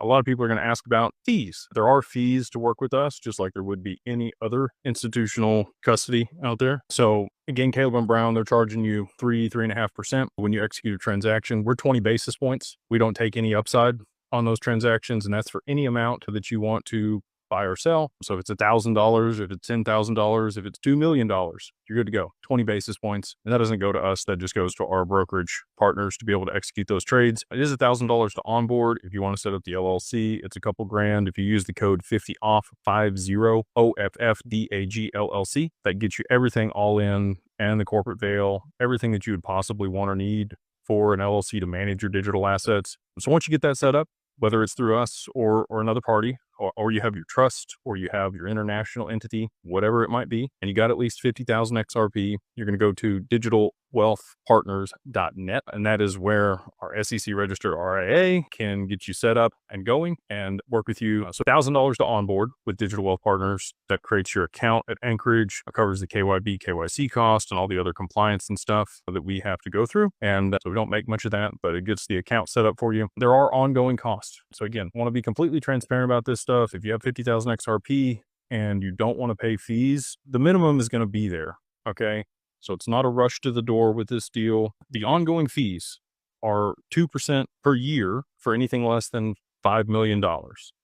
A lot of people are going to ask about fees. There are fees to work with us, just like there would be any other institutional custody out there. So again, Caleb and Brown, they're charging you 3.5% when you execute a transaction. We're 20 basis points. We don't take any upside on those transactions, and that's for any amount that you want to buy or sell. So if it's $1,000, if it's $10,000, if it's $2 million, you're good to go. 20 basis points. And that doesn't go to us. That just goes to our brokerage partners to be able to execute those trades. It is $1,000 to onboard. If you want to set up the LLC, it's a couple grand. If you use the code 50OFF, 50OFFDAG LLC, that gets you everything all in and the corporate veil, everything that you would possibly want or need for an LLC to manage your digital assets. So once you get that set up, whether it's through us or another party, or you have your trust, or you have your international entity, whatever it might be, and you got at least 50,000 XRP, you're going to go to digitalwealthpartners.net, and that is where our SEC registered RIA can get you set up and going and work with you. So $1,000 to onboard with Digital Wealth Partners. That creates your account at Anchorage. It covers the KYB, KYC cost, and all the other compliance and stuff that we have to go through. And so we don't make much of that, but it gets the account set up for you. There are ongoing costs. So again, want to be completely transparent about this stuff. If you have 50,000 XRP and you don't want to pay fees, the minimum is going to be there. Okay. So it's not a rush to the door with this deal. The ongoing fees are 2% per year for anything less than $5 million.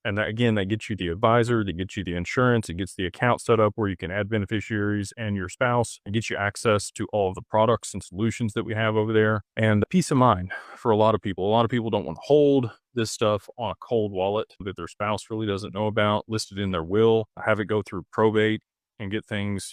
And that, again, that gets you the advisor, that gets you the insurance, it gets the account set up where you can add beneficiaries and your spouse, and gets you access to all of the products and solutions that we have over there. And peace of mind for a lot of people. A lot of people don't want to hold this stuff on a cold wallet that their spouse really doesn't know about, listed in their will, have it go through probate and get things,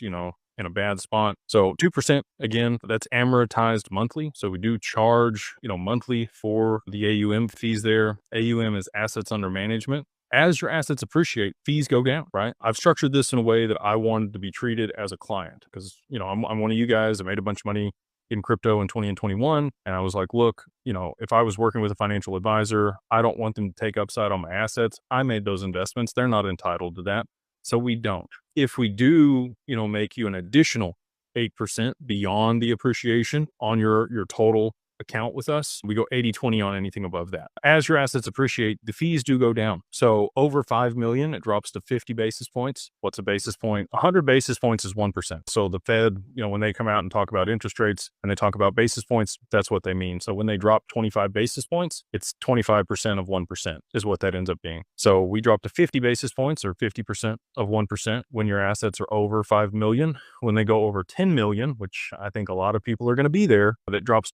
in a bad spot. So 2%, again, that's amortized monthly. So we do charge, monthly for the AUM fees there. AUM is assets under management. As your assets appreciate, fees go down, right? I've structured this in a way that I wanted to be treated as a client because, I'm one of you guys. I made a bunch of money in crypto in 20 and 21. And I was like, look, if I was working with a financial advisor, I don't want them to take upside on my assets. I made those investments. They're not entitled to that. So we don't. If we do, make you an additional 8% beyond the appreciation on your total account with us, we go 80-20 on anything above that. As your assets appreciate, the fees do go down. So over 5 million, it drops to 50 basis points. What's a basis point? 100 basis points is 1%. So the Fed, when they come out and talk about interest rates and they talk about basis points, that's what they mean. So when they drop 25 basis points, it's 25% of 1% is what that ends up being. So we drop to 50 basis points or 50% of 1% when your assets are over 5 million. When they go over 10 million, which I think a lot of people are going to be there, that drops